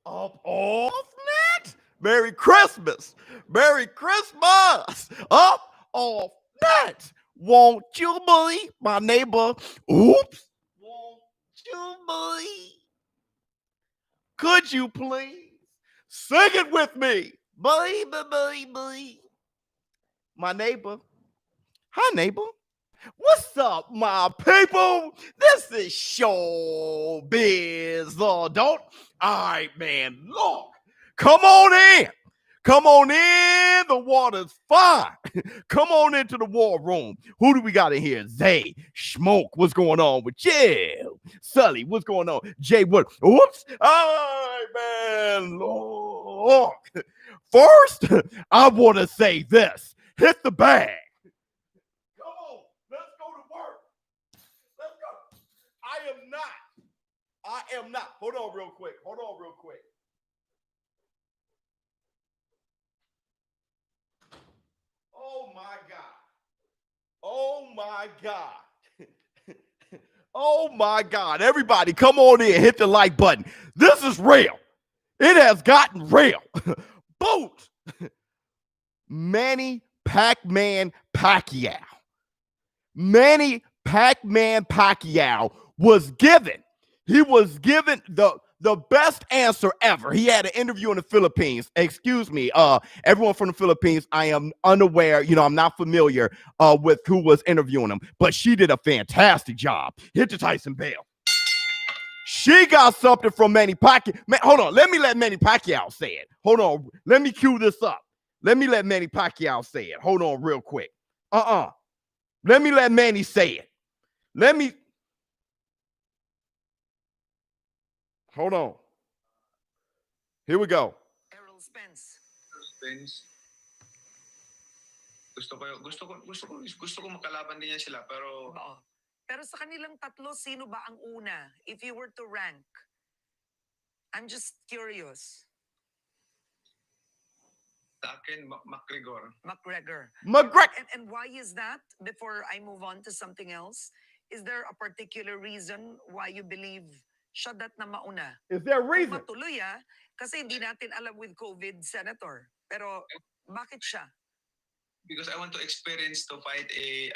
Up off net. Merry Christmas. Merry Christmas. Up off net. Won't you be my neighbor? Oops. Won't you be? Could you please sing it with me? Baby. My neighbor. Hi, neighbor. What's up, my people? This is Showbiz, the adult. All right, man. Look, come on in. Come on in. The water's fine. Come on into the war room. Who do we got in here? Zay, Smoke, what's going on with you? Sully, what's going on? Jay Wood. Whoops. All right, man. Look. First, I want to say this. Hit the bag. I am not. Hold on real quick. Oh my God. Oh my God. Everybody come on in. Hit the like button. This is real. It has gotten real. Boot. Manny Pac-Man Pacquiao. Manny Pac-Man Pacquiao was given the best answer ever. He had an interview in the Philippines. Excuse me, everyone from the Philippines, I am unaware, I'm not familiar with who was interviewing him, but she did a fantastic job. Hit the Tyson Bell. She got something from Manny Pacquiao. Hold on, let me let Manny Pacquiao say it. Hold on, let me cue this up. Let me let Manny Pacquiao say it. Hold on real quick. Let me let Manny say it. Hold on. Here we go. Errol Spence. Spence. Gusto ko makalaban din yan sila, pero Oo. Pero sa kanilang tatlo, sino ba ang una? If you were to rank. I'm just curious. sa akin, McGregor. McGregor. And why is that? Before I move on to something else, is there a particular reason why you believe siya dat na mauna? Is there a reason? Kung matuloy kasi hindi natin alam with COVID, Senator. Pero bakit siya? Because I want to experience to fight a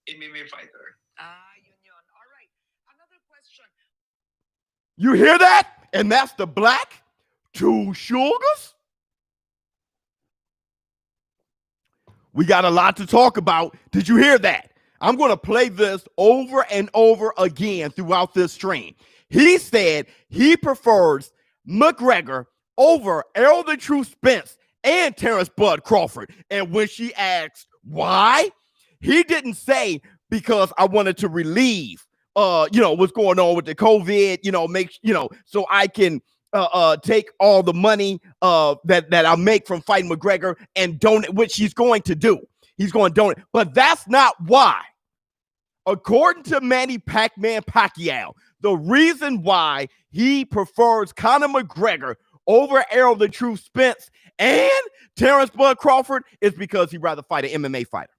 MMA fighter. Yun. All right. Another question. You hear that? And that's the black two sugars? We got a lot to talk about. Did you hear that? I'm going to play this over and over again throughout this stream. He said he prefers McGregor over Errol the True Spence and Terrence Bud Crawford. And when she asked why, he didn't say because I wanted to relieve, what's going on with the COVID, so I can take all the money that I make from fighting McGregor and donate, which he's going to do. He's going to donate. But that's not why. According to Manny Pac-Man Pacquiao, the reason why he prefers Conor McGregor over Errol the True Spence and Terrence Bud Crawford is because he'd rather fight an MMA fighter.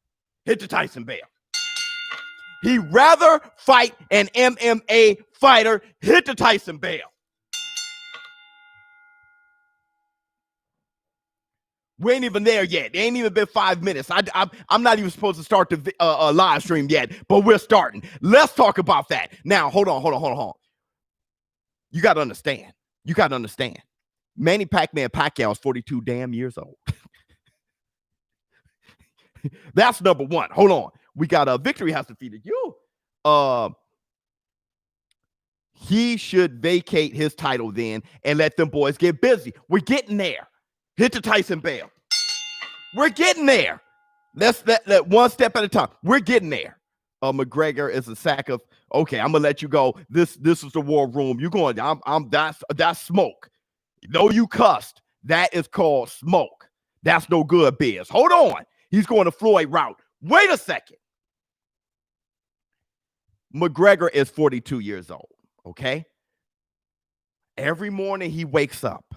Hit the Tyson Bell. He'd rather fight an MMA fighter. Hit the Tyson Bell. We ain't even there yet. It ain't even been 5 minutes. I'm not even supposed to start the live stream yet, but we're starting. Let's talk about that. Now, hold on. You got to understand. Manny Pac-Man Pacquiao is 42 damn years old. That's number one. Hold on. We got Victory has defeated you. He should vacate his title then and let them boys get busy. We're getting there. Hit the Tyson Bell. We're getting there. Let's let one step at a time. We're getting there. McGregor is a sack of. Okay, I'm gonna let you go. This is the war room. You going? That's smoke. Though you cussed, that is called smoke. That's no good, Biz. Hold on. He's going to Floyd route. Wait a second. McGregor is 42 years old. Okay. Every morning he wakes up.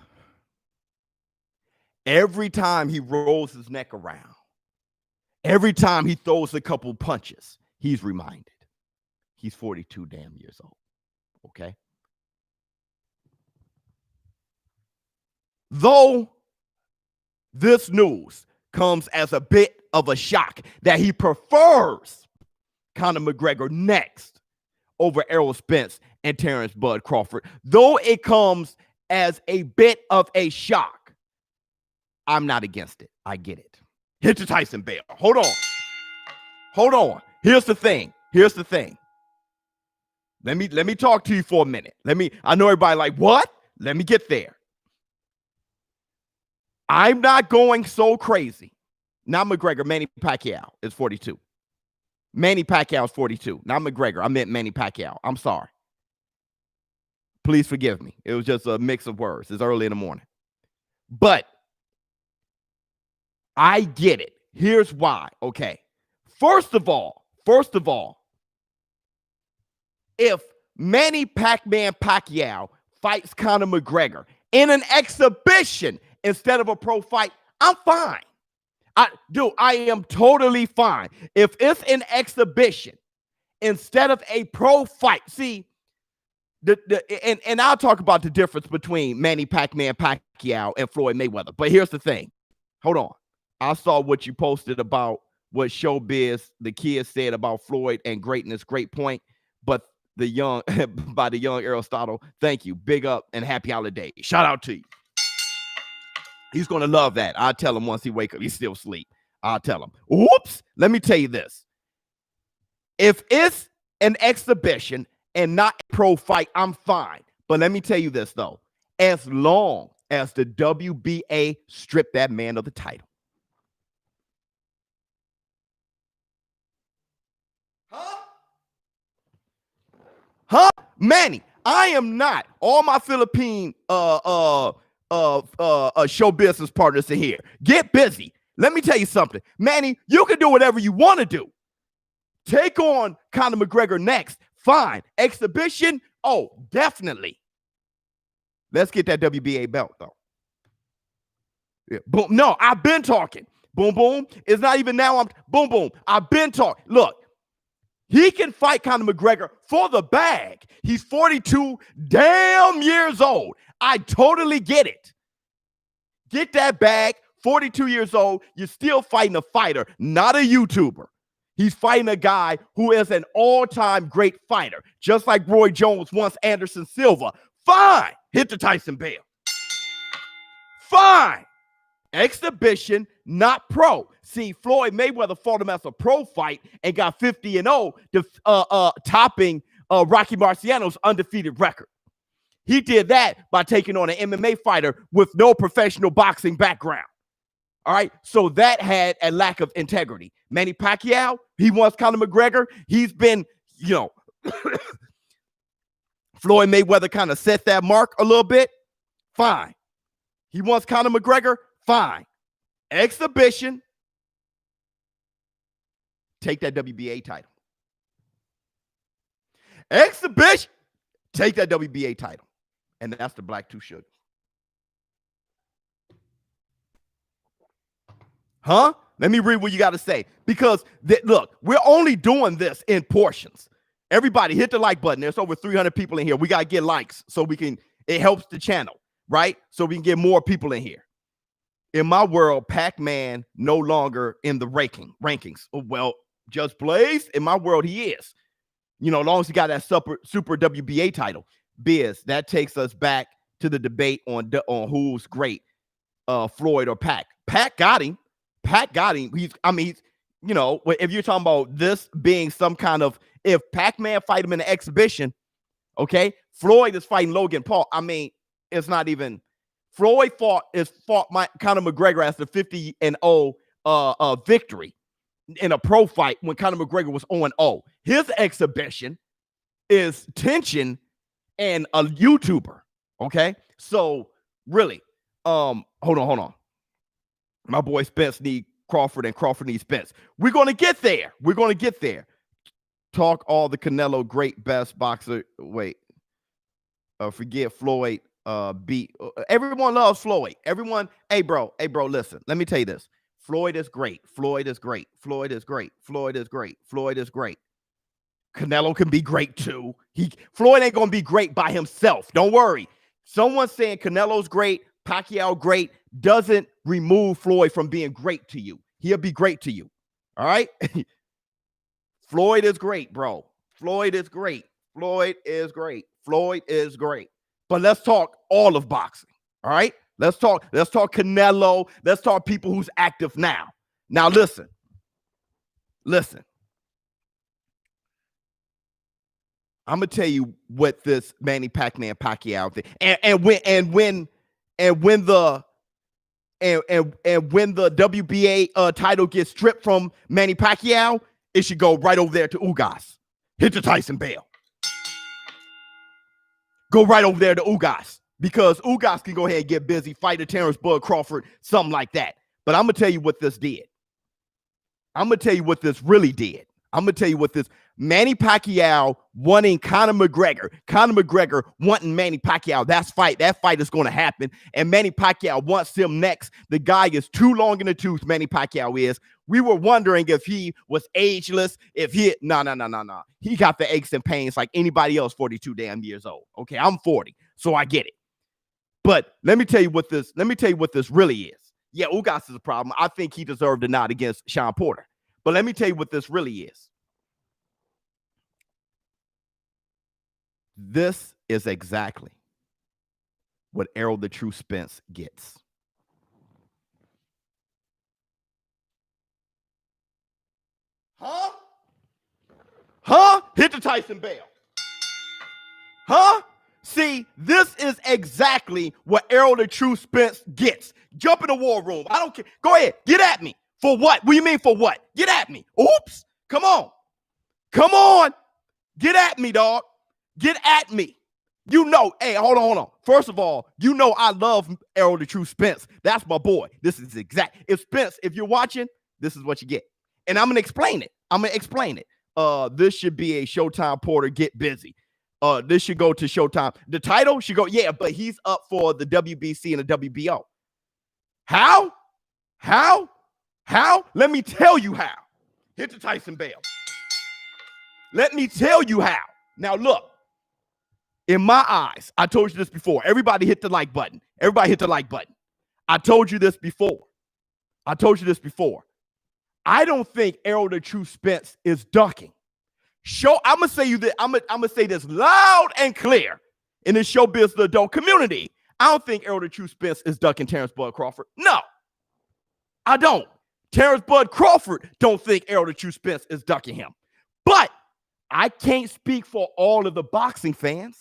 Every time he rolls his neck around, every time he throws a couple punches, he's reminded he's 42 damn years old. Okay? Though this news comes as a bit of a shock that he prefers Conor McGregor next over Errol Spence and Terrence Bud Crawford, though it comes as a bit of a shock, I'm not against it. I get it. Hit the Tyson bell. Hold on. Here's the thing. Let me talk to you for a minute. I know everybody like, what? Let me get there. I'm not going so crazy. Not McGregor. Manny Pacquiao is 42. Manny Pacquiao is 42. Not McGregor. I meant Manny Pacquiao. I'm sorry. Please forgive me. It was just a mix of words. It's early in the morning. But I get it. Here's why. Okay. First of all, if Manny Pac-Man Pacquiao fights Conor McGregor in an exhibition instead of a pro fight, I'm fine. I am totally fine. If it's an exhibition instead of a pro fight, see, and I'll talk about the difference between Manny Pac-Man Pacquiao and Floyd Mayweather. But here's the thing. Hold on. I saw what you posted about what ShowBizz, the kids said about Floyd and greatness. Great point. But the young Aristotle, thank you. Big up and happy holiday. Shout out to you. He's going to love that. I'll tell him once he wake up. He's still asleep. I'll tell him. Whoops. Let me tell you this. If it's an exhibition and not a pro fight, I'm fine. But let me tell you this, though. As long as the WBA strip that man of the title. Huh? Manny, I am not. All my Philippine show business partners are here. Get busy. Let me tell you something. Manny, you can do whatever you want to do. Take on Conor McGregor next. Fine. Exhibition? Oh, definitely. Let's get that WBA belt, though. Yeah. Boom. No, I've been talking. Boom, boom. It's not even now. Boom, boom. I've been talking. Look. He can fight Conor McGregor for the bag. He's 42 damn years old. I totally get it. Get that bag, 42 years old. You're still fighting a fighter, not a YouTuber. He's fighting a guy who is an all-time great fighter, just like Roy Jones once Anderson Silva. Fine. Hit the Tyson bell. Fine. Exhibition, not pro. See, Floyd Mayweather fought him as a pro fight and got 50-0, topping Rocky Marciano's undefeated record. He did that by taking on an MMA fighter with no professional boxing background. All right, so that had a lack of integrity. Manny Pacquiao, he wants Conor McGregor. He's been, Floyd Mayweather kind of set that mark a little bit. Fine. He wants Conor McGregor. Fine. Exhibition. Take that WBA title. Exhibition. Take that WBA title. And that's the Black Two Sugar. Huh? Let me read what you got to say. Because, look, we're only doing this in portions. Everybody hit the like button. There's over 300 people in here. We got to get likes so it helps the channel, right? So we can get more people in here. In my world, Pac-Man no longer in the rankings. Well, Just Blaze, in my world, he is. As long as he got that super WBA title. Biz, that takes us back to the debate on who's great, Floyd or Pac. Pac got him. He's, if you're talking about this being some kind of, if Pac-Man fight him in an exhibition, okay, Floyd is fighting Logan Paul. It's not even. Floyd fought Conor McGregor as the 50-0 victory in a pro fight when Conor McGregor was 0-0. His exhibition is tension and a YouTuber. Okay, so really, hold on. My boy Spence needs Crawford and Crawford needs Spence. We're gonna get there. Talk all the Canelo great best boxer. Wait, forget Floyd. Beat everyone loves Floyd. Everyone, hey bro, listen. Let me tell you this. Floyd is great. Canelo can be great too. Floyd ain't gonna be great by himself. Don't worry. Someone saying Canelo's great. Pacquiao great doesn't remove Floyd from being great to you. He'll be great to you. All right? Floyd is great, bro. Floyd is great. Floyd is great. Floyd is great. But let's talk all of boxing. All right? Let's talk Canelo. Let's talk people who's active now. Now listen. I'm gonna tell you what this Manny Pacquiao thing, and when the WBA title gets stripped from Manny Pacquiao, it should go right over there to Ugas. Hit the Tyson Bale. Go right over there to Ugas, because Ugas can go ahead and get busy, fight a Terrence Bud Crawford, something like that. But I'm gonna tell you what this did. I'm gonna tell you what this really did. I'm gonna tell you what this Manny Pacquiao wanting Conor McGregor. Conor McGregor wanting Manny Pacquiao. That fight is going to happen. And Manny Pacquiao wants him next. The guy is too long in the tooth, Manny Pacquiao is. We were wondering if he was ageless, if he, no. He got the aches and pains like anybody else 42 damn years old. Okay, I'm 40, so I get it. But let me tell you what this really is. Yeah, Ugas is a problem. I think he deserved a nod against Sean Porter. But let me tell you what this really is. This is exactly what Errol the True Spence gets. Huh? Hit the Tyson Bale. Huh? See, this is exactly what Errol the True Spence gets. Jump in the war room. I don't care. Go ahead. Get at me. For what? What do you mean for what? Get at me. Oops. Come on. Get at me, dog. Get at me. You know, hey, hold on. First of all, you know I love Errol the True Spence. That's my boy. This is exact. If Spence, if you're watching, this is what you get. And I'm going to explain it. This should be a Showtime Porter get busy. This should go to Showtime. The title should go, yeah, but he's up for the WBC and the WBO. How? Let me tell you how. Hit the Tyson Bale. Let me tell you how. Now look, in my eyes, I told you this before. Everybody hit the like button. I told you this before. I don't think Errol the True Spence is ducking. I'm gonna say I'm gonna say this loud and clear in the Showbiz the adult community. I don't think Errol the True Spence is ducking Terrence Bud Crawford. No, I don't. Terrence Bud Crawford don't think Errol the True Spence is ducking him. But I can't speak for all of the boxing fans.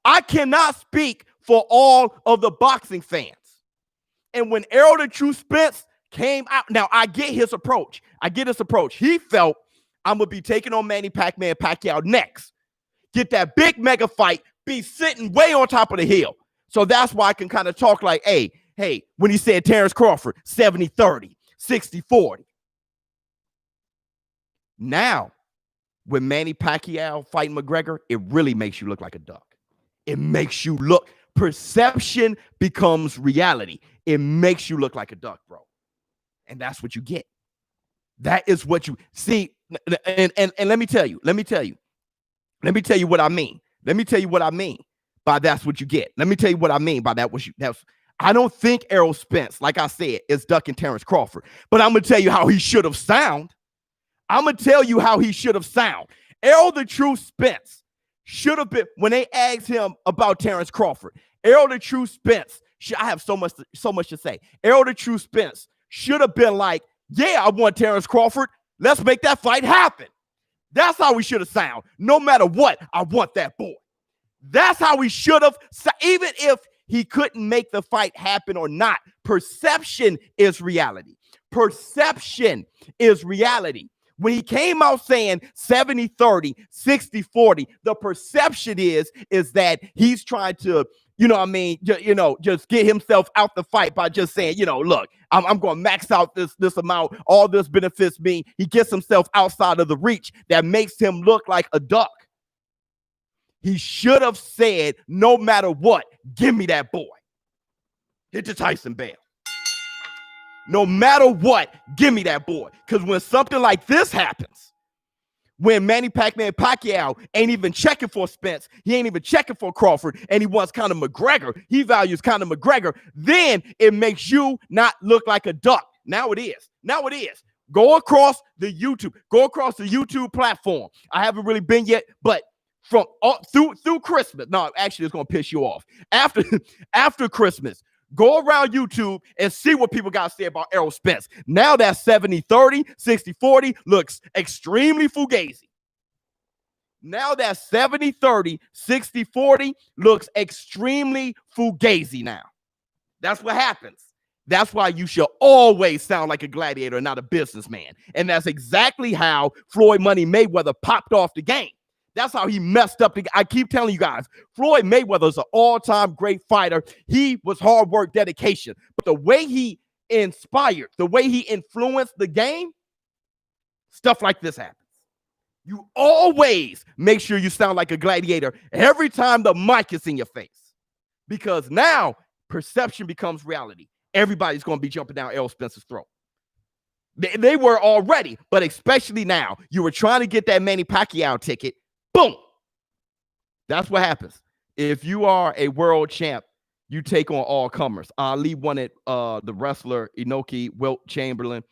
I cannot speak for all of the boxing fans. And when Errol the True Spence came out, now I get his approach. He felt I'm going to be taking on Manny Pacquiao next. Get that big mega fight, be sitting way on top of the hill. So that's why I can kind of talk like, hey, when he said Terrence Crawford, 70-30, 60-40. Now, when Manny Pacquiao fighting McGregor, it really makes you look like a duck. It makes you look, perception becomes reality. It makes you look like a duck, bro. And that's what you get. That is what you see. And let me tell you what I mean. By that's what you get. Let me tell you what I mean by that. I don't think Errol Spence, like I said, is ducking Terrence Crawford. But I'm going to tell you how he should have sound. Errol the True Spence should have been, when they asked him about Terrence Crawford, Errol the True Spence, I have so much to say. Errol the True Spence should have been like, yeah, I want Terrence Crawford. Let's make that fight happen. That's how we should have sound. No matter what, I want that boy. That's how we should have, even if he couldn't make the fight happen or not. Perception is reality. When he came out saying 70-30, 60-40, the perception is that he's trying to, just get himself out the fight by just saying, look, I'm going to max out this amount. All this benefits me. He gets himself outside of the reach that makes him look like a duck. He should have said, no matter what, give me that boy. Hit the Tyson Bale. No matter what, give me that boy. Because when something like this happens, when Manny Pacquiao ain't even checking for Spence. He ain't even checking for Crawford, and he wants Conor McGregor. He values Conor McGregor. Then it makes you not look like a duck. Now it is. Now it is. Go across the YouTube. Go across the YouTube platform. I haven't really been yet, but from through Christmas. No, actually, it's gonna piss you off. After Christmas, go around YouTube and see what people got to say about Errol Spence. Now that 70-30, 60-40 looks extremely fugazi. Now that 70-30, 60-40 looks extremely fugazi now. That's what happens. That's why you should always sound like a gladiator and not a businessman. And that's exactly how Floyd Money Mayweather popped off the game. That's how he messed up. I keep telling you guys, Floyd Mayweather is an all-time great fighter. He was hard work, dedication. But the way he inspired, the way he influenced the game, stuff like this happens. You always make sure you sound like a gladiator every time the mic is in your face. Because now perception becomes reality. Everybody's going to be jumping down Errol Spence's throat. They were already, but especially now. You were trying to get that Manny Pacquiao ticket. Boom. That's what happens. If you are a world champ, you take on all comers. Ali wanted the wrestler Inoki, Wilt Chamberlain,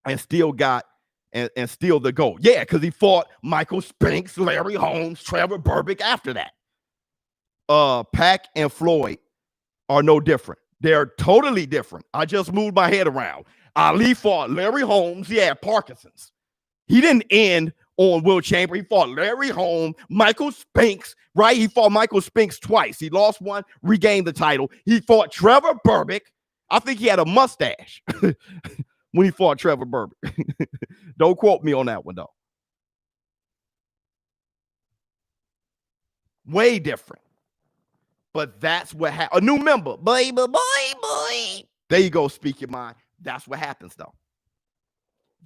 and still got and steal the gold. Yeah, because he fought Michael Spinks, Larry Holmes, Trevor Burbick after that. Pac and Floyd are no different. They're totally different. I just moved my head around. Ali fought Larry Holmes. He had Parkinson's. He didn't end on Wilt Chamberlain. He fought Larry Holmes, Michael Spinks, right? He fought Michael Spinks twice. He lost one, regained the title. He fought Trevor Burbick. I think he had a mustache when he fought Trevor Burbick. Don't quote me on that one, though. Way different. But that's what happened. A new member. Boy. There you go, speak your mind. That's what happens, though.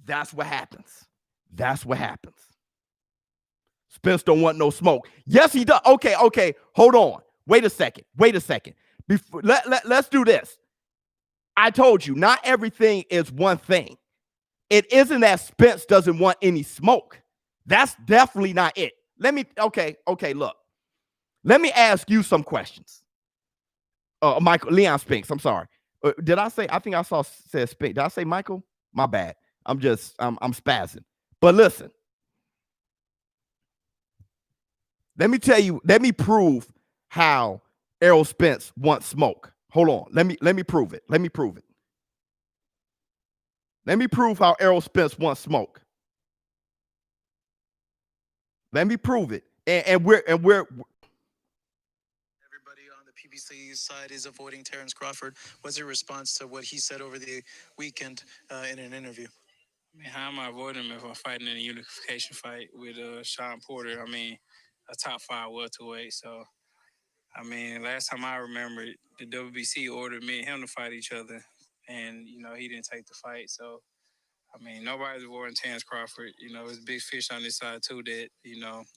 That's what happens. That's what happens. Spence don't want no smoke. Yes, he does. Okay. Hold on. Wait a second. Let's do this. I told you, not everything is one thing. It isn't that Spence doesn't want any smoke. That's definitely not it. Look. Let me ask you some questions. Leon Spinks, I'm sorry. Did I say, I think I said Spinks. Did I say Michael? My bad. I'm spazzing. But listen. Let me prove how Errol Spence wants smoke. Hold on. Let me prove it. Let me prove how Errol Spence wants smoke. Let me prove it. And we're everybody on the PBC side is avoiding Terrence Crawford. What's your response to what he said over the weekend in an interview? I mean, how am I avoiding him if I'm fighting in a unification fight with Sean Porter? I mean, a top 5 welterweight. So, I mean, last time I remember, the WBC ordered me and him to fight each other, and he didn't take the fight. So, I mean, nobody's avoiding Terrence Crawford. There's big fish on this side too that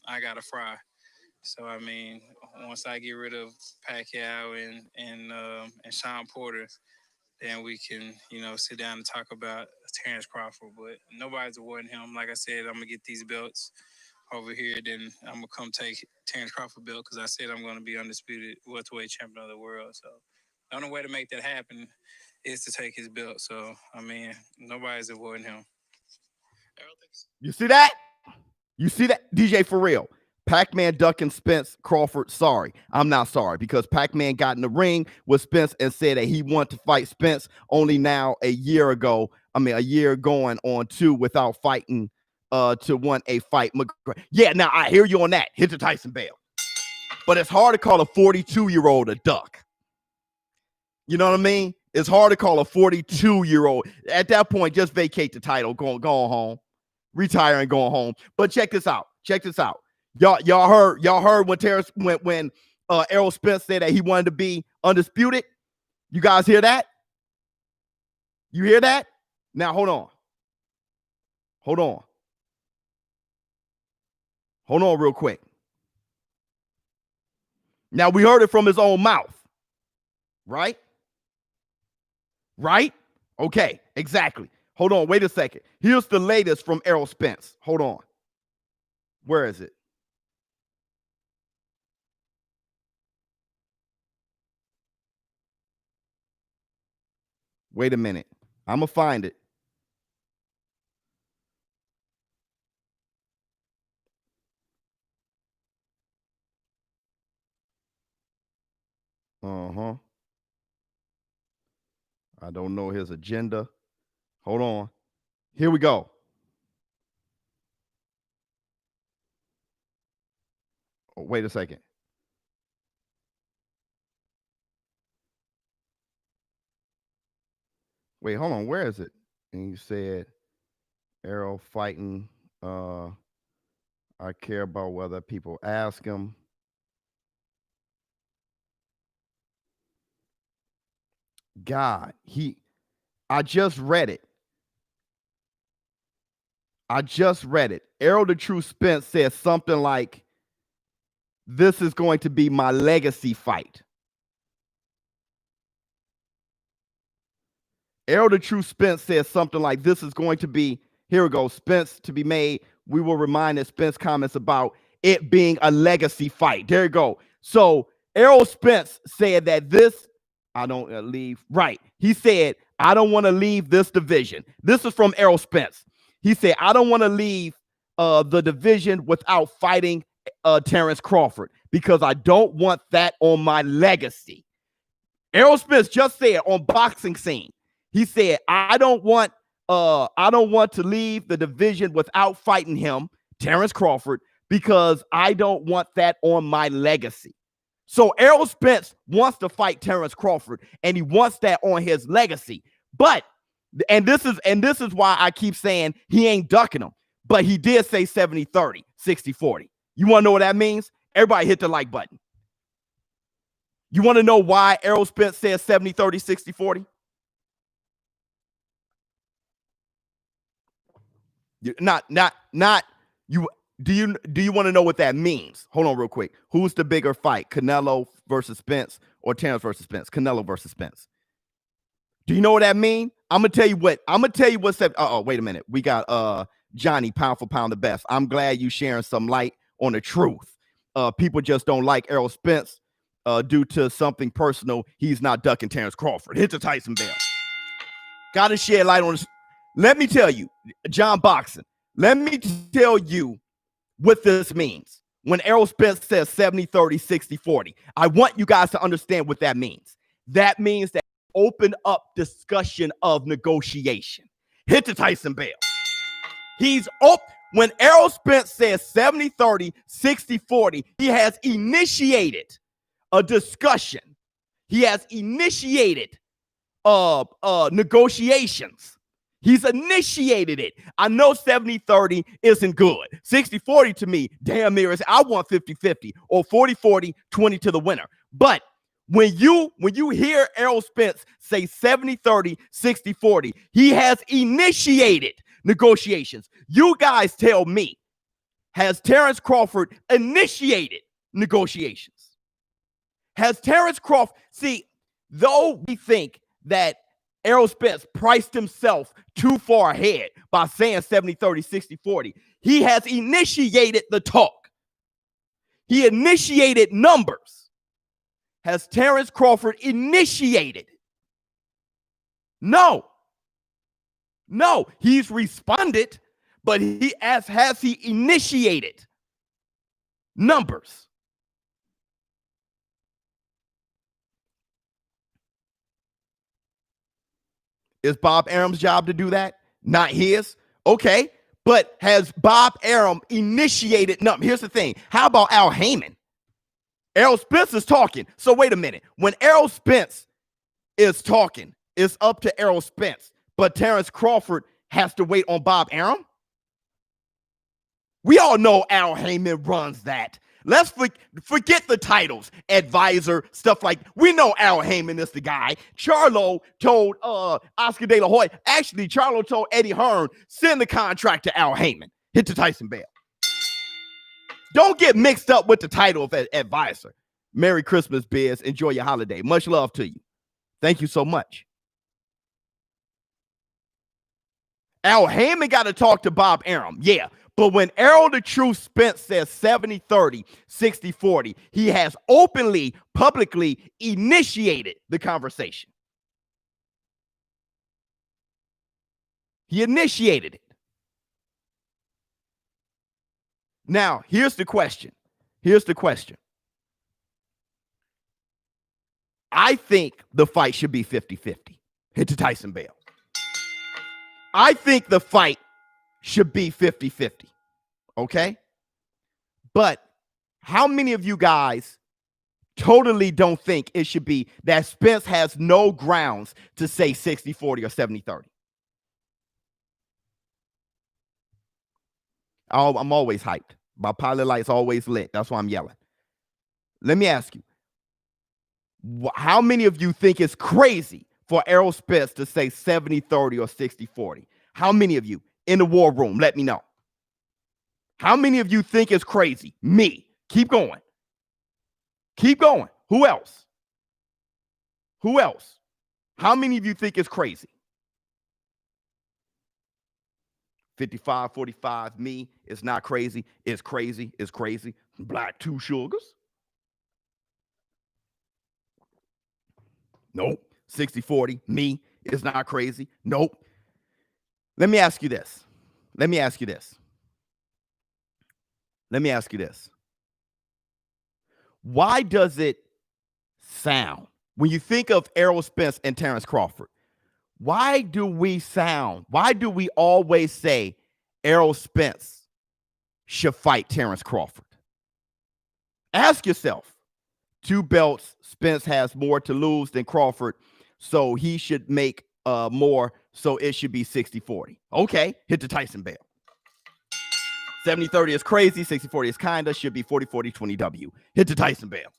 I gotta fry. So, I mean, once I get rid of Pacquiao and Sean Porter, then we can, sit down and talk about Terrence Crawford. But nobody's avoiding him. Like I said, I'm going to get these belts over here. Then I'm going to come take Terrence Crawford belt because I said I'm going to be undisputed welterweight champion of the world. So the only way to make that happen is to take his belt. So, I mean, nobody's avoiding him. You see that? DJ, for real. Pac-Man ducking Spence Crawford. Sorry, I'm not sorry, because Pac-Man got in the ring with Spence and said that he wanted to fight Spence only now a year going on 2 without fighting to want a fight. Yeah, now I hear you on that. Hit the Tyson bell. But it's hard to call a 42-year-old a duck. You know what I mean? It's hard to call a 42-year-old. At that point, just vacate the title, go home, retire and go home. But check this out. Y'all heard when Errol Spence said that he wanted to be undisputed. You guys hear that? You hear that? Now hold on real quick. Now we heard it from his own mouth. Right? Okay, exactly. Hold on, wait a second. Here's the latest from Errol Spence. Hold on. Where is it? Wait a minute. I'm going to find it. Uh-huh. I don't know his agenda. Hold on. Here we go. Oh, wait a second. Wait, hold on. Where is it? And you said Errol fighting. I care about whether people ask him. God, I just read it. Errol the True Spence said something like, this is going to be my legacy fight. Errol the True Spence says something like, this is going to be, here we go, Spence to be made. We will remind that Spence comments about it being a legacy fight. There you go. So Errol Spence said that this, I don't leave, right. He said, I don't want to leave this division. This is from Errol Spence. He said, I don't want to leave the division without fighting Terrence Crawford because I don't want that on my legacy. Errol Spence just said on Boxing Scene, he said, I don't want to leave the division without fighting him, Terrence Crawford, because I don't want that on my legacy. So Errol Spence wants to fight Terrence Crawford, and he wants that on his legacy. But, and this is why I keep saying he ain't ducking him. But he did say 70-30, 60-40. You want to know what that means? Everybody hit the like button. You want to know why Errol Spence says 70-30, 60-40? Not you. Do you want to know what that means? Hold on real quick. Who's the bigger fight? Canelo versus Spence or Terrence versus Spence? Canelo versus Spence. Do you know what that means? I'm gonna tell you what. Wait a minute. We got Johnny, pound for pound the best. I'm glad you sharing some light on the truth. People just don't like Errol Spence due to something personal. He's not ducking Terrence Crawford. Hit the Tyson bell. Gotta shed light on this. Let me tell you, John Boxing, let me tell you what this means. When Errol Spence says 70-30, 60-40, I want you guys to understand what that means. That means that open up discussion of negotiation. Hit the Tyson bell. When Errol Spence says 70-30, 60-40, he has initiated a discussion. He has initiated negotiations. He's initiated it. I know 70-30 isn't good. 60-40 to me, damn near is I want 50-50 or 40-40, 20 to the winner. But when you hear Errol Spence say 70-30, 60-40, he has initiated negotiations. You guys tell me, has Terrence Crawford initiated negotiations? Has Terrence Crawford, though we think that Errol Spence priced himself too far ahead by saying 70-30, 60-40, he has initiated the talk. He initiated numbers. Has Terrence Crawford initiated? No. He's responded, but has he initiated numbers? Is Bob Arum's job to do that? Not his. Okay. But has Bob Arum initiated numbers? Here's the thing. How about Al Heyman? Errol Spence is talking. So wait a minute. When Errol Spence is talking, it's up to Errol Spence. But Terrence Crawford has to wait on Bob Arum? We all know Al Heyman runs that. Let's forget the titles, advisor, stuff like we know Al Heyman is the guy. Charlo told Oscar De La Hoya. Actually, Charlo told Eddie Hearn, send the contract to Al Heyman. Hit the Tyson bell. Don't get mixed up with the title of advisor. Merry Christmas, Biz. Enjoy your holiday. Much love to you. Thank you so much. Al Heyman got to talk to Bob Arum. Yeah. But when Errol the Truth Spence says 70-30, 60-40, he has openly, publicly initiated the conversation. He initiated it. Now, here's the question. I think the fight should be 50-50. Hit to Tyson Bale. I think the fight should be 50-50. Okay? But how many of you guys totally don't think it should be that Spence has no grounds to say 60-40 or 70-30? I'm always hyped. My pilot light's always lit. That's why I'm yelling. Let me ask you, how many of you think it's crazy for Errol Spence to say 70-30 or 60-40? How many of you in the war room? Let me know. How many of you think it's crazy? Me. Keep going. Keep going. Who else? Who else? How many of you think it's crazy? 55-45, me. It's not crazy. It's crazy. It's crazy. Black two sugars. Nope. 60-40, me. It's not crazy. Nope. Let me ask you this. Why does it sound, when you think of Errol Spence and Terrence Crawford, why do we always say Errol Spence should fight Terrence Crawford? Ask yourself. 2 belts, Spence has more to lose than Crawford, so he should make more, so it should be 60-40. Okay, hit the Tyson Bale. 70-30 is crazy, 60-40 is kinda, should be 40-40-20 W. Hit the Tyson Bale.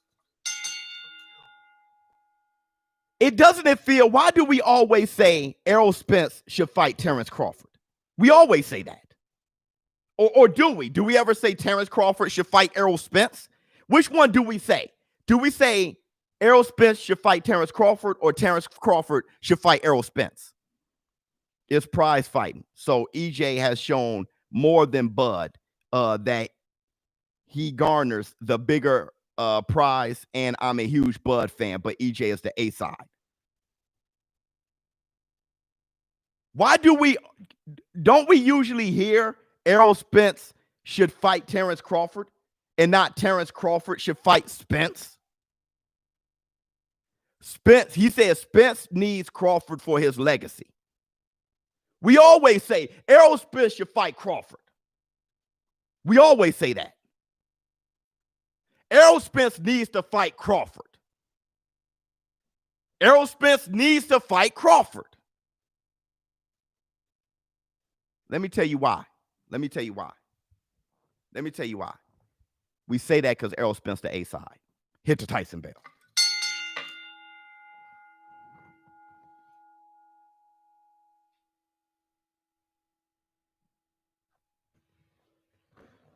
Why do we always say Errol Spence should fight Terrence Crawford? We always say that. Or do we? Do we ever say Terrence Crawford should fight Errol Spence? Which one do we say? Do we say Errol Spence should fight Terrence Crawford or Terrence Crawford should fight Errol Spence? It's prize fighting. So EJ has shown more than Bud that he garners the bigger prize, and I'm a huge Bud fan, but EJ is the A side. Why don't we usually hear Errol Spence should fight Terrence Crawford and not Terrence Crawford should fight Spence? He says Spence needs Crawford for his legacy. We always say Errol Spence should fight Crawford. We always say that. Errol Spence needs to fight Crawford. Errol Spence needs to fight Crawford. Let me tell you why. We say that because Errol Spence the A side. Hit the Tyson Bale.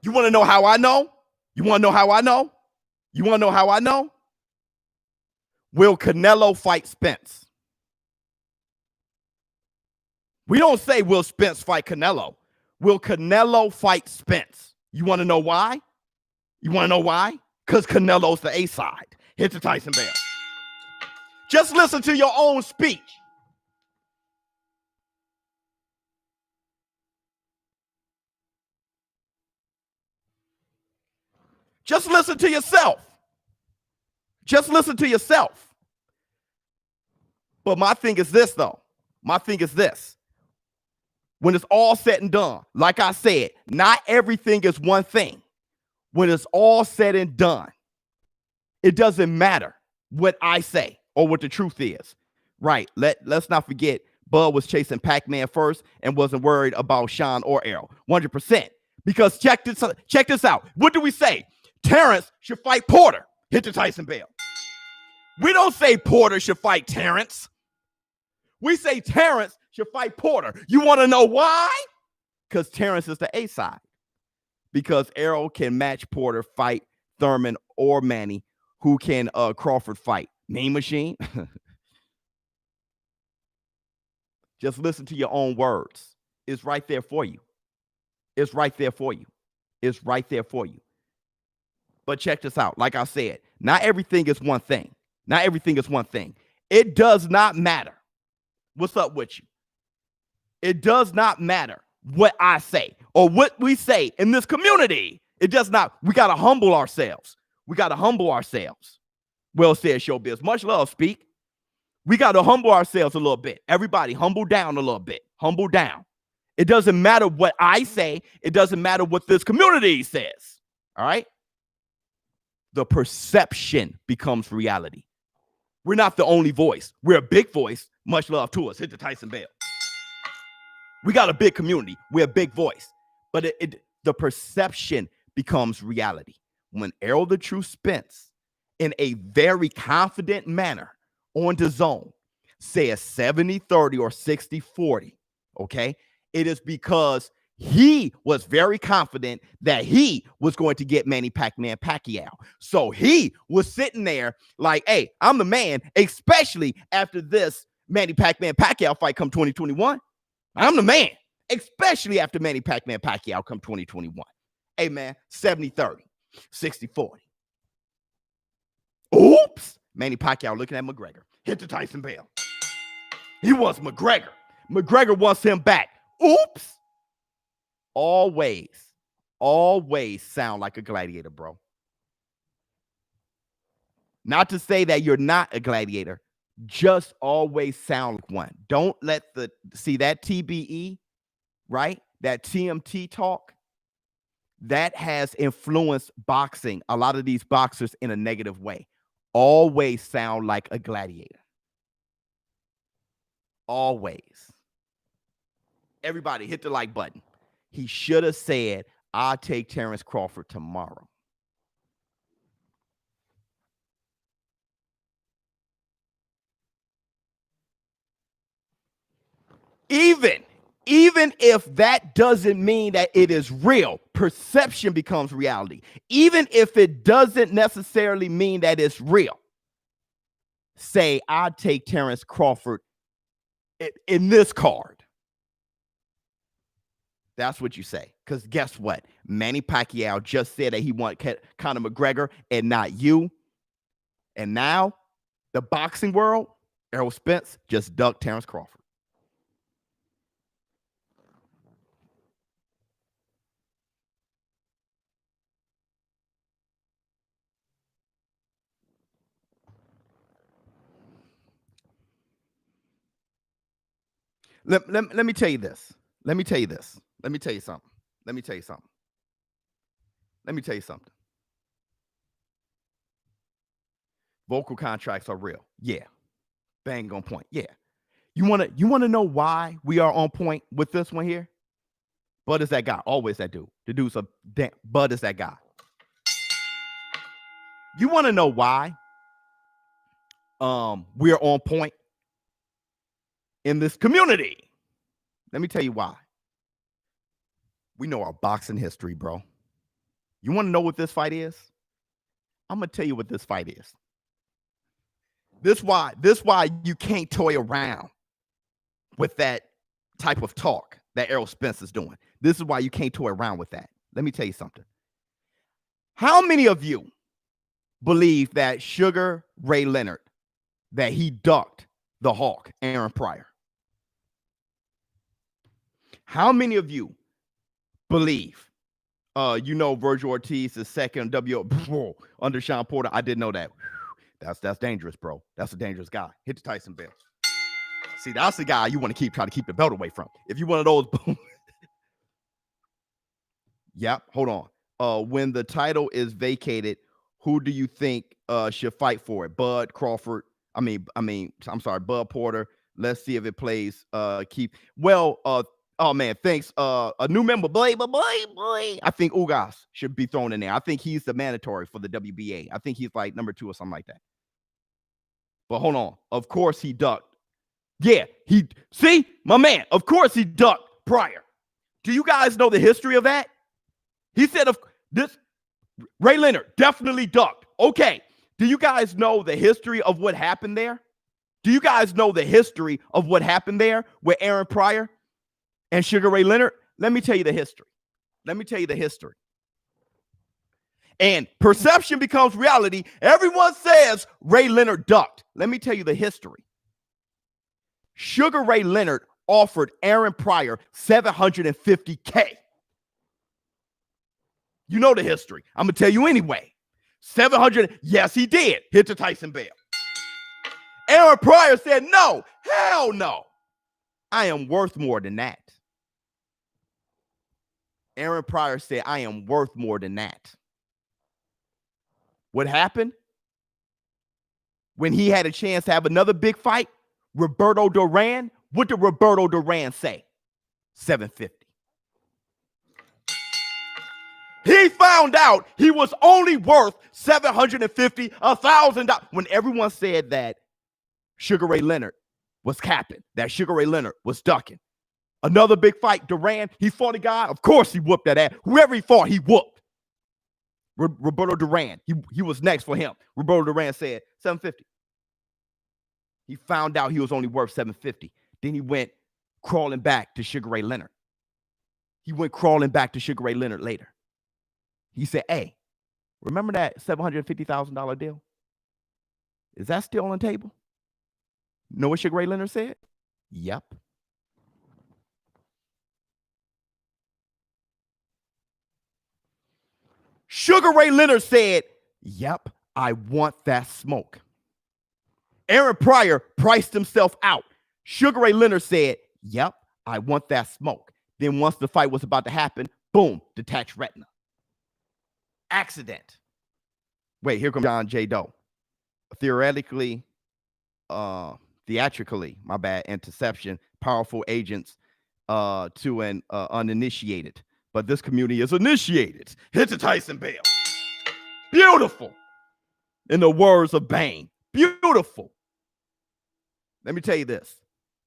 You want to know how I know? Will Canelo fight Spence? We don't say will Spence fight Canelo. Will Canelo fight Spence? You want to know why? Because Canelo's the A side. Hit the Tyson Bale. Just listen to your own speech. Just listen to yourself. But my thing is this, though. When it's all said and done, like I said, not everything is one thing. When it's all said and done, it doesn't matter what I say or what the truth is. Right. Let's not forget, Bud was chasing Pac-Man first and wasn't worried about Sean or Errol. 100%. Because check this out. What do we say? Terrence should fight Porter. Hit the Tyson Bale. We don't say Porter should fight Terrence. We say Terrence should fight Porter. You want to know why? Because Terrence is the A side. Because Errol can match Porter, fight Thurman or Manny. Who can Crawford fight? Mean Machine? Just listen to your own words. It's right there for you. It's right there for you. It's right there for you. But check this out. Like I said, not everything is one thing. Not everything is one thing. It does not matter. What's up with you? It does not matter what I say or what we say in this community. It does not. We got to humble ourselves. We got to humble ourselves. Well said, Showbiz. Much love, Speak. We got to humble ourselves a little bit. Everybody, humble down a little bit. Humble down. It doesn't matter what I say. It doesn't matter what this community says. All right? The perception becomes reality. We're not the only voice. We're a big voice. Much love to us. Hit the Tyson bell. We got a big community. We're a big voice. But the perception becomes reality. When Errol the True Spence, in a very confident manner on the zone, says 70-30 or 60-40, okay? It is because he was very confident that he was going to get Manny Pacquiao. So he was sitting there like, hey, I'm the man, especially after this Manny Pacquiao fight come 2021. I'm the man, especially after Manny Pacquiao come 2021. Hey, man, 70-30, 60-40. Oops. Manny Pacquiao looking at McGregor. Hit the Tyson bell. He wants McGregor. McGregor wants him back. Oops. Always sound like a gladiator, bro. Not to say that you're not a gladiator. Just always sound like one. Don't let see that TBE, right? That TMT talk, that has influenced boxing, a lot of these boxers, in a negative way. Always sound like a gladiator. Always. Everybody hit the like button. He should have said, I'll take Terrence Crawford tomorrow. Even if that doesn't mean that it is real, perception becomes reality. Even if it doesn't necessarily mean that it's real, say, I'll take Terrence Crawford in this card. That's what you say. Because guess what? Manny Pacquiao just said that he wanted Conor McGregor and not you. And now, the boxing world, Errol Spence just ducked Terrence Crawford. Let me tell you this. Let me tell you this. Let me tell you something. Let me tell you something. Let me tell you something. Vocal contracts are real. Yeah. Bang on point. Yeah. You want to know why we are on point with this one here? Bud is that guy. Always that dude. The dude's a damn. Bud is that guy. You want to know why we're on point in this community? Let me tell you why. We know our boxing history, bro. You want to know what this fight is? I'm going to tell you what this fight is. This why you can't toy around with that type of talk that Errol Spence is doing. This is why you can't toy around with that. Let me tell you something. How many of you believe that Sugar Ray Leonard, that he ducked the Hawk, Aaron Pryor? How many of you believe, Virgil Ortiz is second under Sean Porter? I didn't know that. That's dangerous, bro. That's a dangerous guy. Hit the Tyson bell. See, that's the guy you want to try to keep the belt away from. If you one of those, yep. Hold on. When the title is vacated, who do you think should fight for it? Bud Crawford. I'm sorry, Bud Porter. Let's see if it plays. Oh man, thanks. A new member, boy. I think Ugas should be thrown in there. I think he's the mandatory for the WBA. I think he's like number 2 or something like that. But hold on. Of course he ducked. Yeah, my man. Of course he ducked Pryor. Do you guys know the history of that? He said of this Ray Leonard definitely ducked. Okay. Do you guys know the history of what happened there? Do you guys know the history of what happened there with Aaron Pryor and Sugar Ray Leonard? Let me tell you the history. Let me tell you the history. And perception becomes reality. Everyone says Ray Leonard ducked. Let me tell you the history. Sugar Ray Leonard offered Aaron Pryor $750K. You know the history. I'm going to tell you anyway. 700. Yes, he did. Hit the Tyson Bell. Aaron Pryor said, no, hell no. I am worth more than that. Aaron Pryor said, I am worth more than that. What happened? When he had a chance to have another big fight, Roberto Duran, what did Roberto Duran say? 750. He found out he was only worth $750, $1,000. When everyone said that Sugar Ray Leonard was capping, that Sugar Ray Leonard was ducking. Another big fight, Duran, he fought a guy. Of course he whooped that ass. Whoever he fought, he whooped. Roberto Duran, he was next for him. Roberto Duran said 750. He found out he was only worth 750. Then he went crawling back to Sugar Ray Leonard. He went crawling back to Sugar Ray Leonard later. He said, hey, remember that $750,000 deal? Is that still on the table? Know what Sugar Ray Leonard said? Yep. Sugar Ray Leonard said, yep, I want that smoke. Aaron Pryor priced himself out. Sugar Ray Leonard said, yep, I want that smoke. Then once the fight was about to happen, boom, detached retina. Accident. Wait, here comes John J. Doe. Theatrically, my bad, interception, powerful agents to an uninitiated. But this community is initiated. Hit the Tyson Bell. Beautiful. In the words of Bane. Beautiful. Let me tell you this.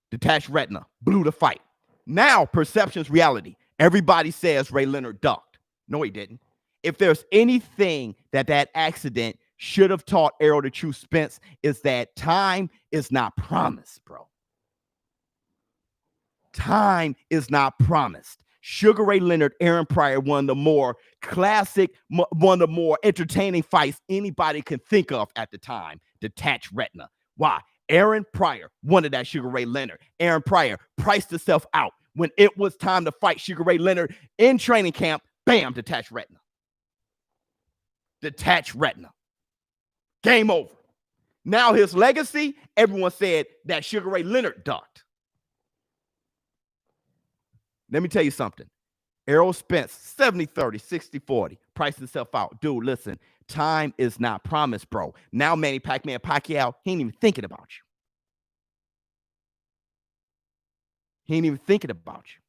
Detached retina blew the fight. Now perception's reality. Everybody says Ray Leonard ducked. No, he didn't. If there's anything that accident should have taught Errol the True Spence, is that time is not promised, bro. Time is not promised. Sugar Ray Leonard, Aaron Pryor, one of the more classic, one of the more entertaining fights anybody can think of at the time. Detached retina. Why? Aaron Pryor wanted that Sugar Ray Leonard. Aaron Pryor priced himself out. When it was time to fight Sugar Ray Leonard in training camp, bam, detached retina. Detached retina. Game over. Now his legacy, everyone said that Sugar Ray Leonard ducked. Let me tell you something. Errol Spence, 70-30, 60-40, priced himself out. Dude, listen, time is not promised, bro. Now Manny Pacquiao, he ain't even thinking about you. He ain't even thinking about you.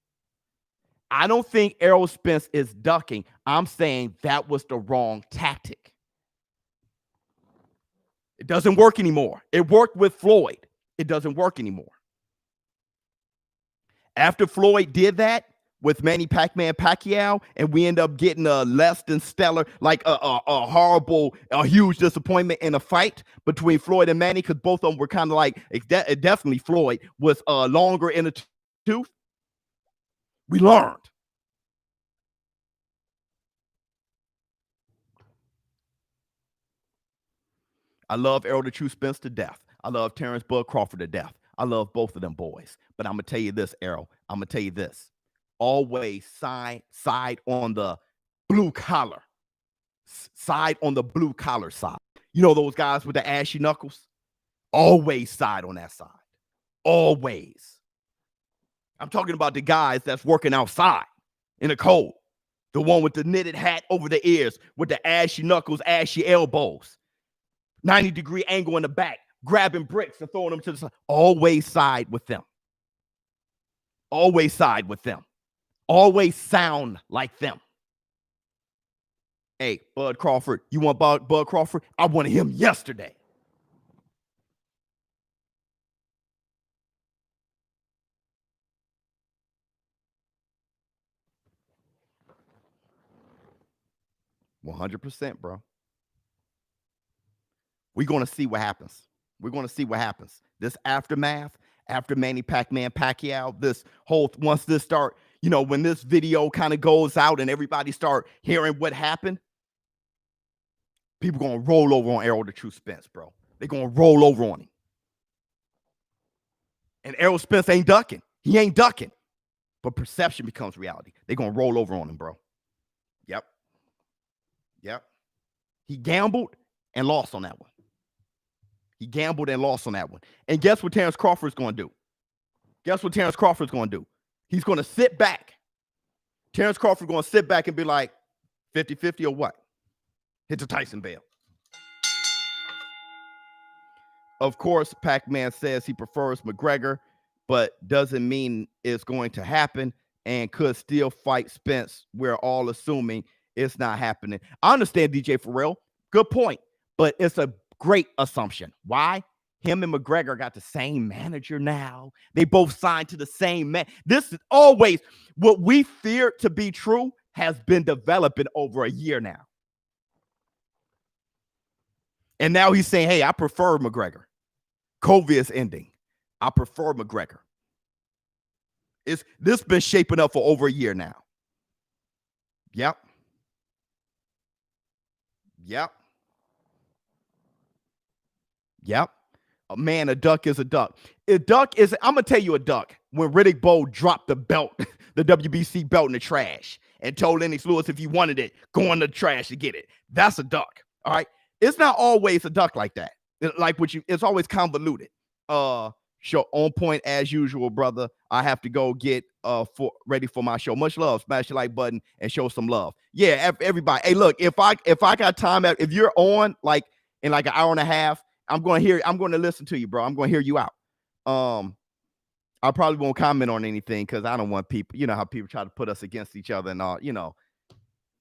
I don't think Errol Spence is ducking. I'm saying that was the wrong tactic. It doesn't work anymore. It worked with Floyd. It doesn't work anymore. After Floyd did that with Manny Pacquiao, and we end up getting a less than stellar, like a horrible, a huge disappointment in a fight between Floyd and Manny, because both of them were kind of like, definitely Floyd was longer in the tooth. We learned. I love Errol the True Spence to death. I love Terrence Bud Crawford to death. I love both of them boys. But I'm going to tell you this, Errol. I'm going to tell you this. Always side on the blue collar. Side on the blue collar side. You know those guys with the ashy knuckles? Always side on that side. Always. I'm talking about the guys that's working outside in the cold. The one with the knitted hat over the ears with the ashy knuckles, ashy elbows. 90-degree angle in the back, grabbing bricks and throwing them to the side. Always side with them. Always side with them. Always sound like them. Hey, Bud Crawford, you want Bud Crawford? I wanted him yesterday. $100%, bro. We're going to see what happens. We're going to see what happens. This aftermath, after Manny Pacquiao, this whole, once this start, you know, when this video kind of goes out and everybody start hearing what happened, people going to roll over on Errol the True Spence, bro. They're going to roll over on him. And Errol Spence ain't ducking. He ain't ducking. But perception becomes reality. They're going to roll over on him, bro. Yep. He gambled and lost on that one. And guess what Terrence Crawford's going to do? He's going to sit back. Terrence Crawford going to sit back and be like, 50-50 or what? Hit the Tyson bell. Of course, Pac-Man says he prefers McGregor, but doesn't mean it's going to happen and could still fight Spence. We're all assuming it's not happening. I understand, DJ Pharrell. Good point. But it's a great assumption. Why? Him and McGregor got the same manager now. They both signed to the same man. This is always what we feared to be true has been developing over a year now. And now he's saying, hey, I prefer McGregor. COVID is ending. I prefer McGregor. This been shaping up for over a year now. Yep. Man, a duck is a duck. I'm going to tell you a duck. When Riddick Bowe dropped the belt, the WBC belt in the trash and told Lennox Lewis if he wanted it, go in the trash to get it. That's a duck. All right. It's not always a duck like that. It's always convoluted. Show on point as usual, brother. I have to go get ready for my show. Much love. Smash the like button and show some love. Yeah, everybody. Hey, look, if I got time, if you're on like in like an hour and a half, I'm going to listen to you, bro. I'm going to hear you out. I probably won't comment on anything because I don't want people, you know how people try to put us against each other and all, you know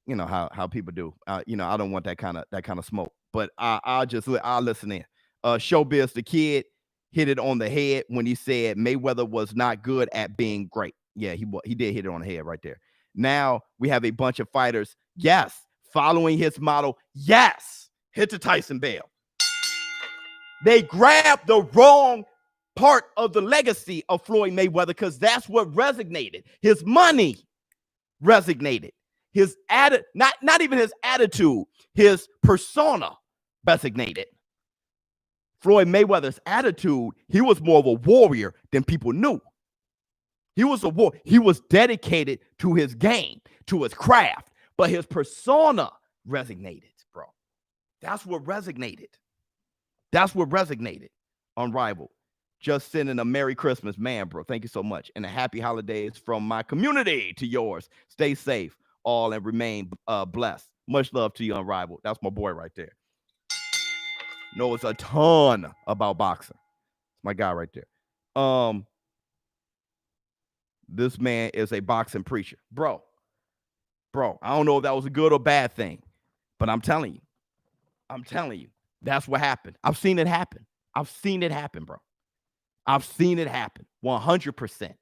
how people do. I don't want that kind of smoke. But I'll listen in. Showbiz the kid hit it on the head when he said Mayweather was not good at being great. Yeah, he did hit it on the head right there. Now we have a bunch of fighters, yes, following his model, yes, hit the Tyson bell. They grabbed the wrong part of the legacy of Floyd Mayweather because that's what resonated. His money resonated. His not even his attitude, his persona resonated. Floyd Mayweather's attitude, he was more of a warrior than people knew. He was dedicated to his game, to his craft, but his persona resonated, bro. That's what resonated. Unrivaled. Just sending a Merry Christmas, man, bro. Thank you so much. And a happy holidays from my community to yours. Stay safe, all, and remain blessed. Much love to you, Unrivaled. That's my boy right there. Knows a ton about boxing. It's my guy right there. This man is a boxing preacher. Bro, I don't know if that was a good or bad thing, but I'm telling you, that's what happened. I've seen it happen, bro. I've seen it happen 100%.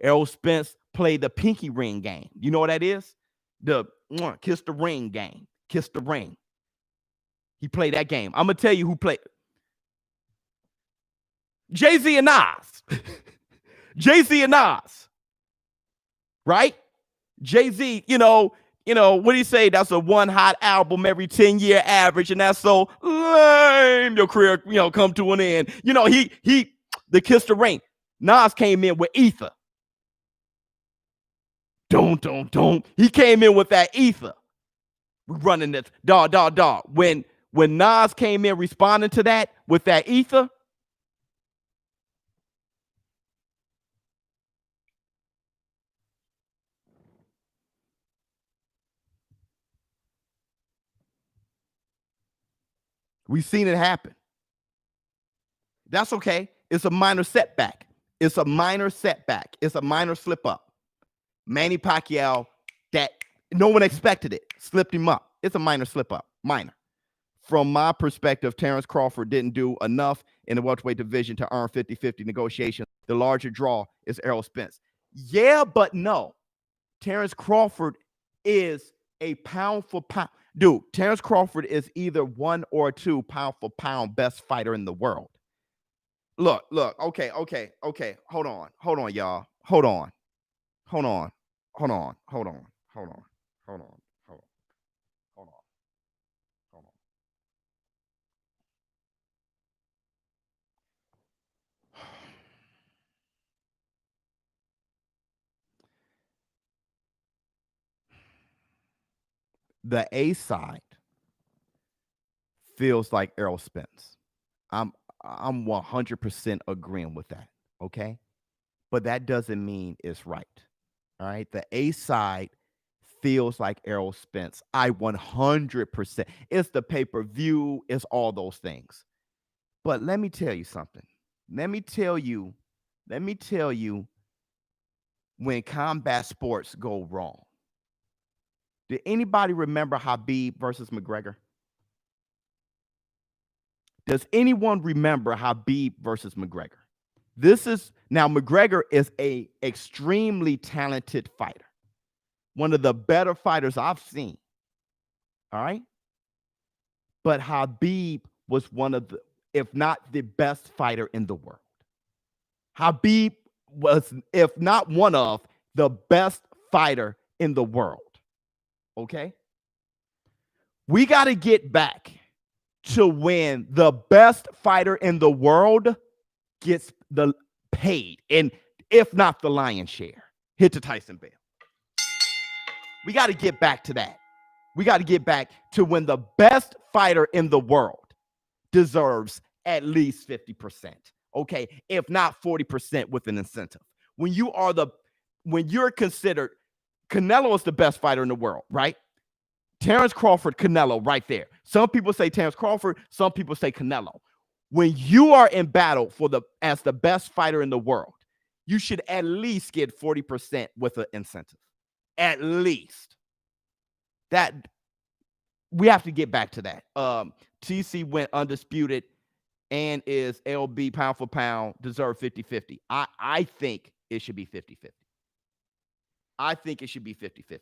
Errol Spence played the pinky ring game. You know what that is? The kiss the ring game. Kiss the ring. He played that game. I'm going to tell you who played. Jay-Z and Nas. Jay-Z and Nas. Right? Jay-Z, you know, what do you say? That's a one hot album every 10-year average, and that's so lame. Your career, come to an end. The Kiss the Ring. Nas came in with ether. Don't. He came in with that ether. We're running this. Dog. When Nas came in responding to that with that ether, we've seen it happen. That's okay. It's a minor setback. It's a minor slip up. Manny Pacquiao, that no one expected it, slipped him up. It's a minor slip up. Minor. From my perspective, Terrence Crawford didn't do enough in the welterweight division to earn 50-50 negotiations. The larger draw is Errol Spence. Yeah, but no. Terrence Crawford is a pound for pound. Dude, Terrence Crawford is either 1 or 2 pound for pound best fighter in the world. Look. Okay. Hold on, y'all. Hold hold on, hold on, hold on, hold on, hold on, hold on, hold on, hold on. The A side feels like Errol Spence. I'm 100% agreeing with that. Okay, but that doesn't mean it's right. All right, the A side feels like Errol Spence. I 100%. It's the pay-per-view. It's all those things. But let me tell you something. Let me tell you when combat sports go wrong. Did anybody remember Habib versus McGregor? Does anyone remember Habib versus McGregor? This is now McGregor is a extremely talented fighter. One of the better fighters I've seen. All right? But Habib was one of the, if not the best fighter in the world. Habib was, if not one of, the best fighter in the world. Okay? We got to get back to when the best fighter in the world gets the paid, and if not the lion's share. Hit the Tyson bell. We got to get back to that. We got to get back to when the best fighter in the world deserves at least 50%. Okay, if not 40% with an incentive. When you're considered, Canelo is the best fighter in the world, right? Terence Crawford, Canelo, right there. Some people say Terence Crawford, some people say Canelo. When you are in battle as the best fighter in the world, you should at least get 40% with an incentive. At least. That we have to get back to that. TC went undisputed and is LB pound for pound, deserve 50-50. I think it should be 50-50. I think it should be 50-50.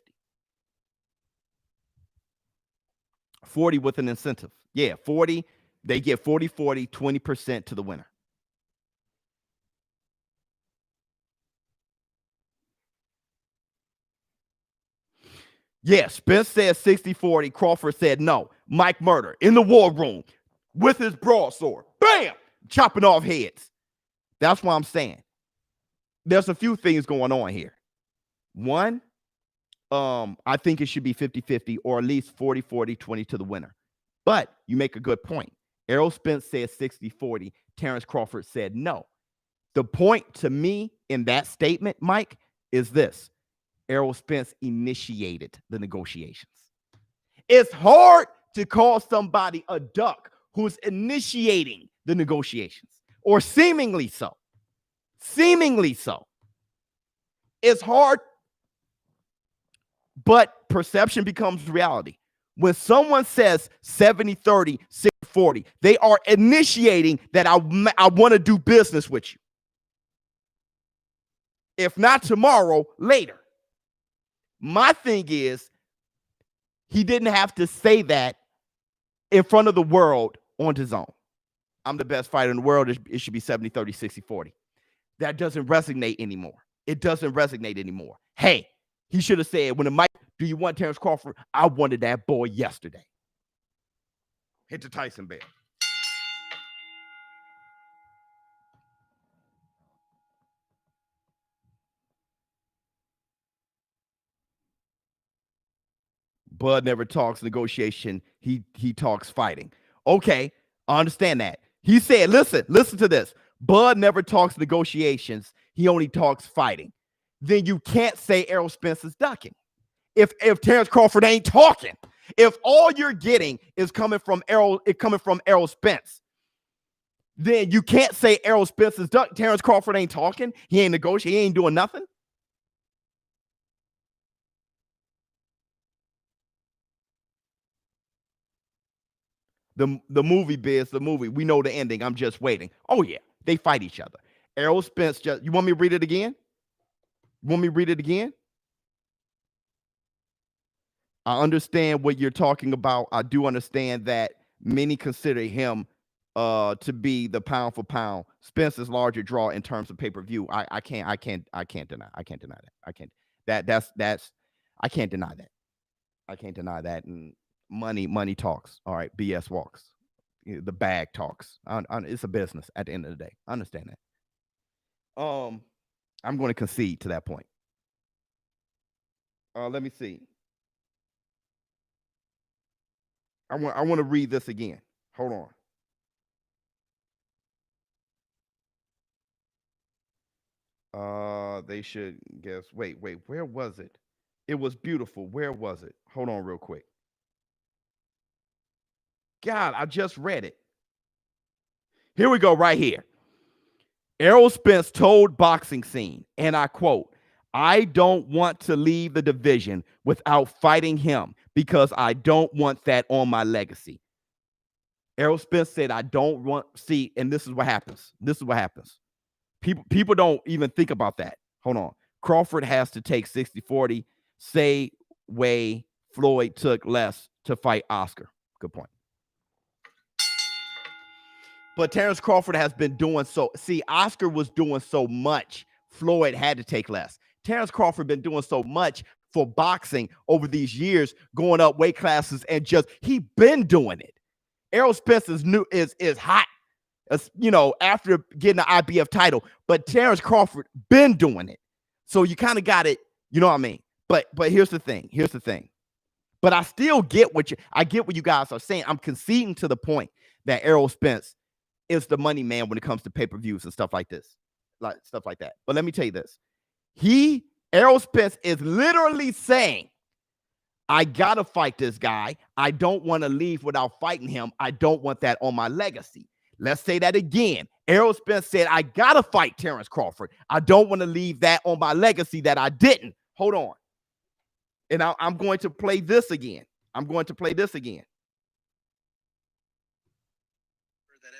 40 with an incentive. Yeah, 40. They get 40-40, 20% to the winner. Yeah, Spence said 60-40. Crawford said no. Mike Murder in the war room with his broadsword. Bam! Chopping off heads. That's what I'm saying. There's a few things going on here. One, I think it should be 50-50 or at least 40-40, 20 to the winner. But you make a good point. Errol Spence said 60-40. Terence Crawford said no. The point to me in that statement, Mike, is this. Errol Spence initiated the negotiations. It's hard to call somebody a duck who's initiating the negotiations, or seemingly so. Seemingly so. It's hard, but perception becomes reality. When someone says 70-30, 60-40, they are initiating that I want to do business with you. If not tomorrow, later. My thing is, he didn't have to say that in front of the world on his own. I'm the best fighter in the world. It should be 70-30, 60-40. That doesn't resonate anymore. It doesn't resonate anymore. Hey, he should have said, when the mic, do you want Terence Crawford? I wanted that boy yesterday. Hit the Tyson bell. Bud never talks negotiation. He talks fighting. Okay, I understand that. He said, listen to this. Bud never talks negotiations. He only talks fighting. Then you can't say Errol Spence is ducking. If Terence Crawford ain't talking, if all you're getting is coming from Errol Spence, then you can't say Errol Spence is ducking. Terence Crawford ain't talking. He ain't negotiating. He ain't doing nothing. The movie biz, the movie. We know the ending. I'm just waiting. Oh, yeah. They fight each other. Errol Spence just, you want me to read it again? You want me to read it again? I understand what you're talking about. I do understand that many consider him to be the pound for pound. Spence's larger draw in terms of pay-per-view. I can't deny that. I can't. That's I can't deny that. I can't deny that. And money talks. All right, BS walks. The bag talks. It's a business at the end of the day. I understand that. I'm going to concede to that point. Let me see. I want to read this again. Hold on. They should guess. Wait. Where was it? It was beautiful. Where was it? Hold on real quick. God, I just read it. Here we go, right here. Errol Spence told Boxing Scene, and I quote, "I don't want to leave the division without fighting him because I don't want that on my legacy." Errol Spence said, "I don't want." See, and this is what happens. This is what happens. People don't even think about that. Hold on. Crawford has to take 60-40. Say way Floyd took less to fight Oscar. Good point. But Terrence Crawford has been doing so. See, Oscar was doing so much. Floyd had to take less. Terrence Crawford been doing so much for boxing over these years, going up weight classes, and just he been doing it. Errol Spence is hot, after getting the IBF title. But Terrence Crawford been doing it. So you kind of got it, you know what I mean? But here's the thing. But I still get what you guys are saying. I'm conceding to the point that Errol Spence is the money man when it comes to pay-per-views and stuff like this, stuff like that. But let me tell you this. Errol Spence is literally saying, I got to fight this guy. I don't want to leave without fighting him. I don't want that on my legacy. Let's say that again. Errol Spence said, I got to fight Terrence Crawford. I don't want to leave that on my legacy that I didn't. Hold on. And I'm going to play this again. That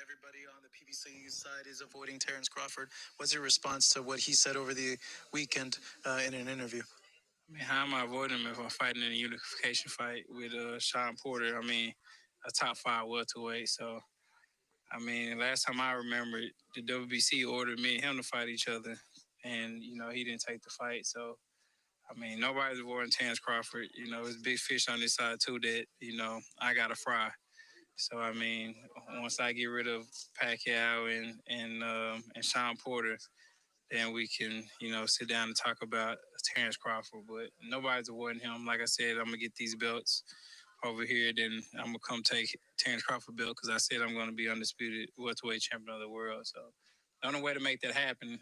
everybody on the PBC side is avoiding Terrence Crawford. What's your response to what he said over the weekend in an interview? I mean, how am I avoiding him if I'm fighting in a unification fight with Sean Porter? I mean, a top 5 welterweight. So, I mean, last time I remember, the WBC ordered me and him to fight each other. And, he didn't take the fight. So, I mean, nobody's avoiding Terrence Crawford. There's big fish on this side, too, that, I got to fry. So, I mean, once I get rid of Pacquiao and Sean Porter, then we can, sit down and talk about Terrence Crawford. But nobody's avoiding him. Like I said, I'm going to get these belts over here. Then I'm going to come take Terrence Crawford belt because I said I'm going to be undisputed welterweight champion of the world. So the only way to make that happen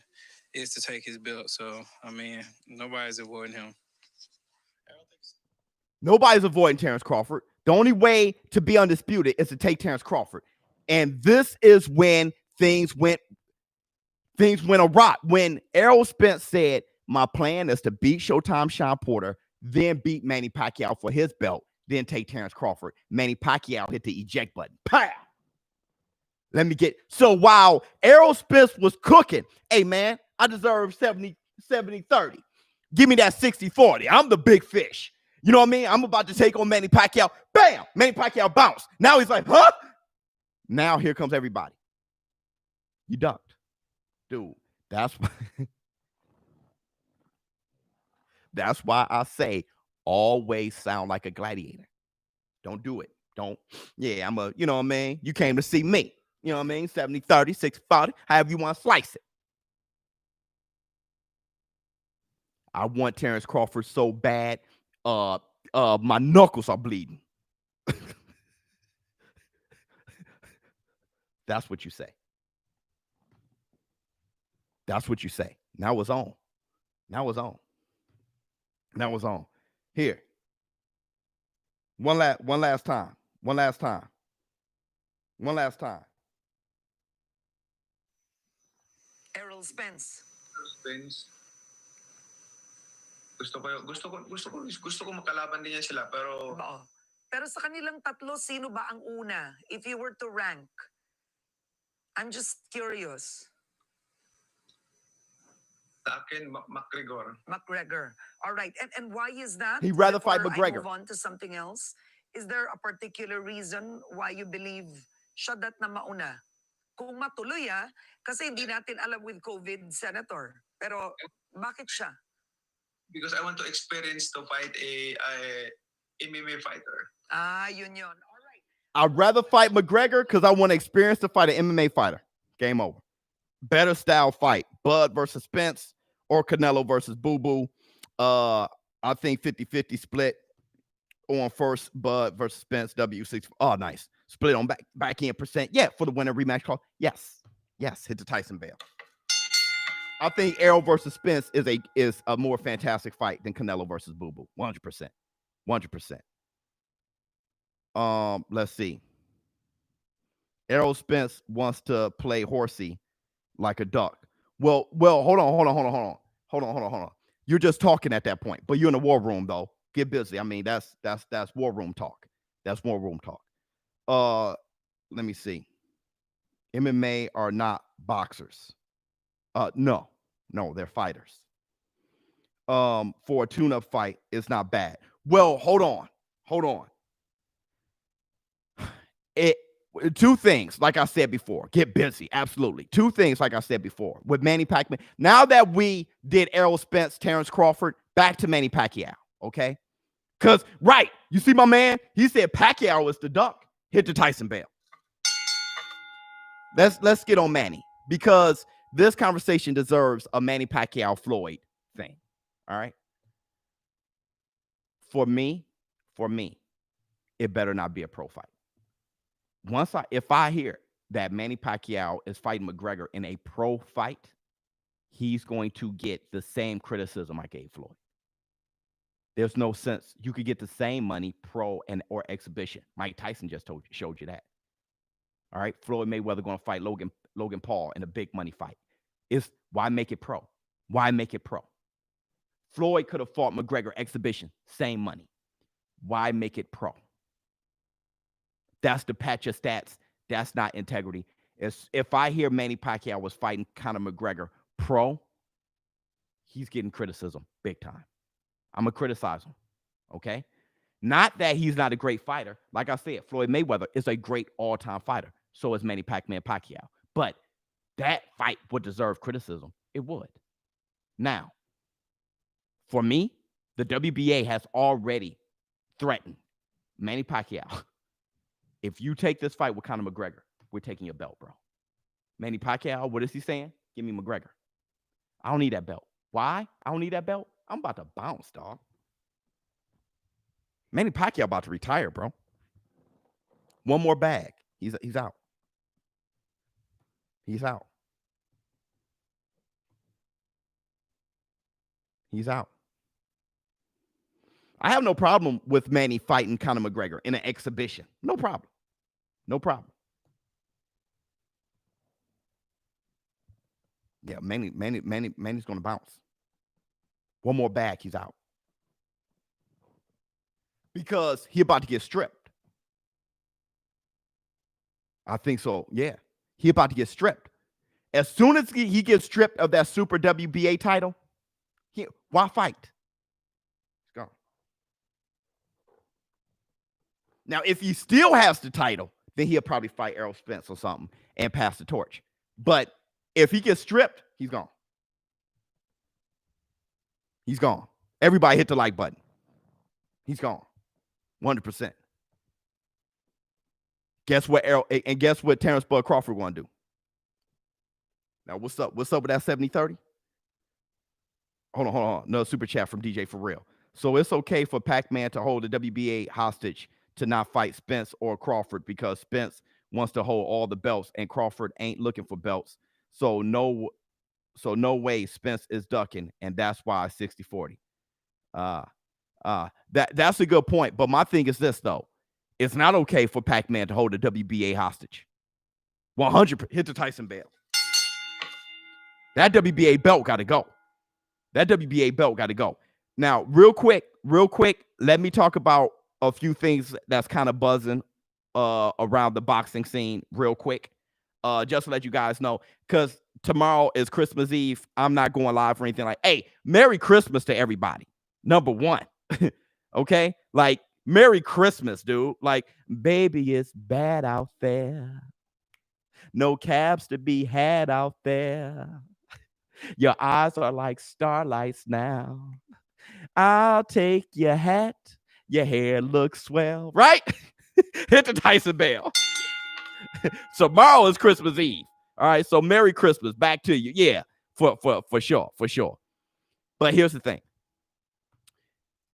is to take his belt. So, I mean, nobody's avoiding him. Nobody's avoiding Terrence Crawford. The only way to be undisputed is to take Terrence Crawford. And this is when things went awry. When Errol Spence said, my plan is to beat Showtime Sean Porter, then beat Manny Pacquiao for his belt, then take Terrence Crawford. Manny Pacquiao hit the eject button. Pow! So while Errol Spence was cooking, hey, man, I deserve 70-30. Give me that 60-40. I'm the big fish. You know what I mean? I'm about to take on Manny Pacquiao. Bam! Manny Pacquiao bounced. Now he's like, huh? Now here comes everybody. You ducked. Dude, that's why I say always sound like a gladiator. Don't do it. You know what I mean? You came to see me. You know what I mean? 70-30, 60-40, however you want to slice it. I want Terrence Crawford so bad, my knuckles are bleeding. That's what you say. Now it's on. Here. One last time. Errol Spence. Spence. Gusto ko makalaban din yan sila pero Oo. Pero sa kanilang tatlo, sino ba ang una? If you were to rank, I'm just curious. sa akin McGregor. All right. And why is that? He'd rather fight Before I McGregor. move on to something else, is there a particular reason why you believe siya dat na mauna? Kung matuloy kasi hindi natin alam with COVID, Senator. Pero bakit siya? because I want to experience to fight a MMA fighter. Yun. All right. I'd rather fight McGregor because I want to experience to fight an MMA fighter. Game over. Better style fight. Bud versus Spence or Canelo versus Boo Boo. I think 50-50 split on first. Bud versus Spence. W6. Oh, nice. Split on back end percent. Yeah, for the winner rematch call. Yes. Hit the Tyson bell. I think Errol versus Spence is a more fantastic fight than Canelo versus Boo Boo. 100%. 100%. Let's see. Errol Spence wants to play horsey like a duck. Well, hold on. You're just talking at that point, but you're in the war room though. Get busy. I mean, that's war room talk. That's war room talk. Let me see. MMA are not boxers. No, they're fighters. For a tune-up fight, it's not bad. Well, hold on. Two things, like I said before, get busy. Absolutely. Two things, like I said before, with Manny Pacquiao. Now that we did Errol Spence, Terrence Crawford, back to Manny Pacquiao, okay? Because, right, you see my man? He said Pacquiao is the duck. Hit the Tyson bell. Let's get on Manny, because this conversation deserves a Manny Pacquiao Floyd thing, all right? For me, it better not be a pro fight. If I hear that Manny Pacquiao is fighting McGregor in a pro fight, he's going to get the same criticism I gave Floyd. There's no sense. You could get the same money pro or exhibition. Mike Tyson just showed you that. All right, Floyd Mayweather going to fight Logan Paul in a big money fight. Why make it pro? Why make it pro? Floyd could have fought McGregor exhibition, same money. Why make it pro? That's the patch of stats. That's not integrity. If I hear Manny Pacquiao was fighting Conor McGregor pro, he's getting criticism big time. I'm going to criticize him, okay? Not that he's not a great fighter. Like I said, Floyd Mayweather is a great all-time fighter. So is Manny Pacquiao. But that fight would deserve criticism. It would. Now, for me, the WBA has already threatened Manny Pacquiao. If you take this fight with Conor McGregor, we're taking your belt, bro. Manny Pacquiao, what is he saying? Give me McGregor. I don't need that belt. Why? I don't need that belt. I'm about to bounce, dog. Manny Pacquiao about to retire, bro. One more bag. He's out. He's out. He's out. I have no problem with Manny fighting Conor McGregor in an exhibition. No problem. Yeah, Manny's going to bounce. One more bag, he's out. Because he about to get stripped. I think so, yeah. He about to get stripped. As soon as he gets stripped of that Super WBA title, why fight? It's gone. Now, if he still has the title, then he'll probably fight Errol Spence or something and pass the torch. But if he gets stripped, he's gone. He's gone. Everybody hit the like button. He's gone. 100%. Guess what Terrence Bud Crawford going to do? Now, what's up? What's up with that 70-30? Hold on. No, super chat from DJ for real. So it's okay for Pac-Man to hold the WBA hostage to not fight Spence or Crawford because Spence wants to hold all the belts and Crawford ain't looking for belts. So no way Spence is ducking, and that's why 60-40. That's a good point. But my thing is this, though. It's not okay for Pac-Man to hold the WBA hostage. 100%. Hit the Tyson bell. That WBA belt got to go. Now, real quick, let me talk about a few things that's kind of buzzing around the boxing scene real quick. Just to let you guys know, because tomorrow is Christmas Eve. I'm not going live or anything like, hey, Merry Christmas to everybody. Number one. Okay? Like, Merry Christmas, dude. Like, baby, it's bad out there. No cabs to be had out there. Your eyes are like starlights now. I'll take your hat. Your hair looks swell, right? Hit the Tyson bell. Tomorrow is Christmas Eve. All right, so Merry Christmas. Back to you. Yeah, for sure, for sure. But here's the thing.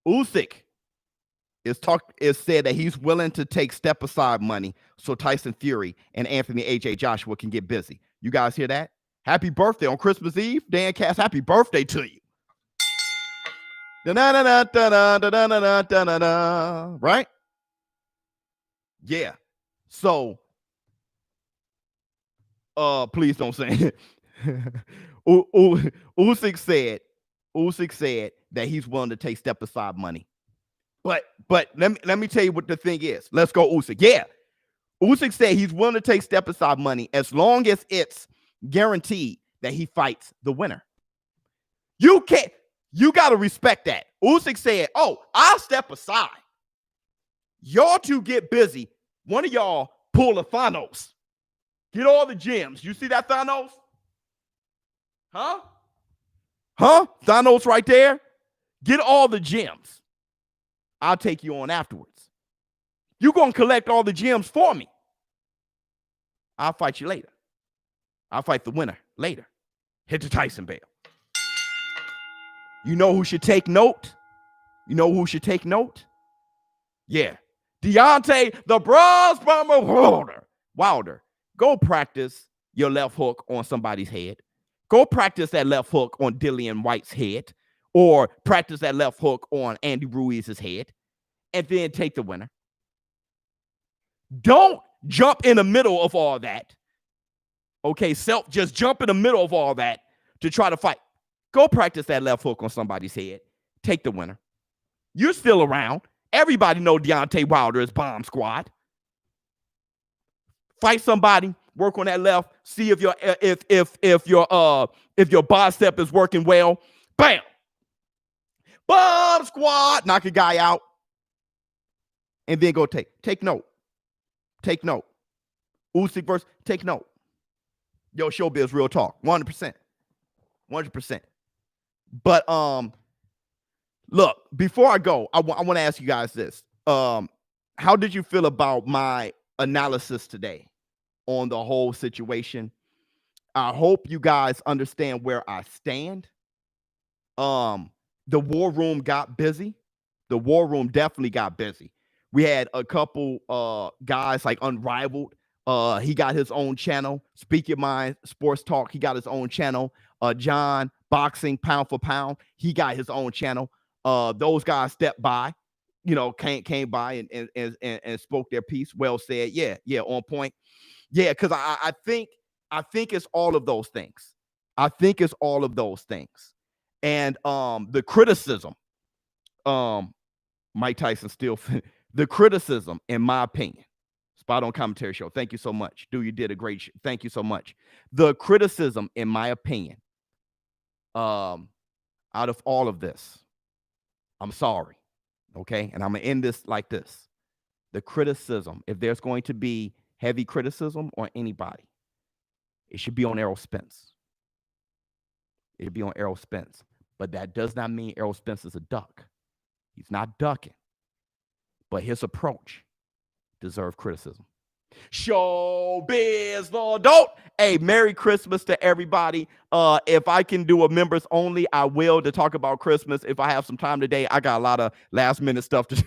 Usyk is said that he's willing to take step aside money so Tyson Fury and Anthony AJ Joshua can get busy. You guys hear that? Happy birthday on Christmas Eve, Dan Cass. Happy birthday to you. Right? Yeah. So, please don't say it. Usyk said that he's willing to take step aside money. But let me tell you what the thing is. Let's go, Usyk. Yeah. Usyk said he's willing to take step aside money as long as it's guaranteed that he fights the winner. You got to respect that. Usyk said, oh, I'll step aside. Y'all two get busy. One of y'all pull a Thanos. Get all the gems. You see that Thanos? Huh? Thanos right there? Get all the gems. I'll take you on afterwards. You're going to collect all the gems for me. I'll fight you later. I'll fight the winner later. Hit the Tyson bell. You know who should take note? Yeah. Deontay, the Bronze Bomber Wilder. Go practice your left hook on somebody's head. Go practice that left hook on Dillian White's head. Or practice that left hook on Andy Ruiz's head. And then take the winner. Don't jump in the middle of all that. Okay, just jump in the middle of all that to try to fight. Go practice that left hook on somebody's head. Take the winner. You're still around. Everybody know Deontay Wilder is Bomb Squad. Fight somebody, work on that left, see if your bicep is working well. Bam! Bomb Squad, knock a guy out. And then go take note. Take note. Usyk versus, take note. Yo, Showbiz, real talk. 100%. 100%. But look, before I go, I want to ask you guys this. How did you feel about my analysis today on the whole situation? I hope you guys understand where I stand. The war room got busy. The war room definitely got busy. We had a couple guys like Unrivaled. He got his own channel. Speak Your Mind Sports Talk. He got his own channel. John Boxing Pound for Pound. He got his own channel. Those guys stepped by, came by and spoke their piece. Well said. Yeah, on point. Yeah, because I think it's all of those things. And the criticism, Mike Tyson still. The criticism, in my opinion, Spot On Commentary Show. Thank you so much. Dude, you did a great thank you so much. The criticism, in my opinion, out of all of this, I'm sorry. Okay. And I'm going to end this like this. The criticism, if there's going to be heavy criticism on anybody, it should be on Errol Spence. It'd be on Errol Spence. But that does not mean Errol Spence is a duck. He's not ducking. But his approach deserves criticism. Showbiz, the adult. Hey, Merry Christmas to everybody. If I can do a members only, I will, to talk about Christmas. If I have some time today, I got a lot of last minute stuff to do.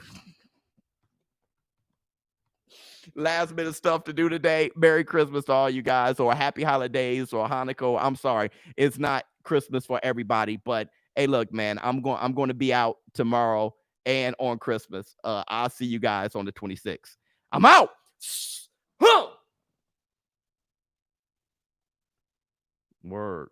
Today. Merry Christmas to all you guys, or happy holidays, or Hanukkah. I'm sorry, it's not Christmas for everybody, but hey, look, man, I'm going to be out tomorrow and on Christmas. I'll see you guys on the 26th. I'm out. Word.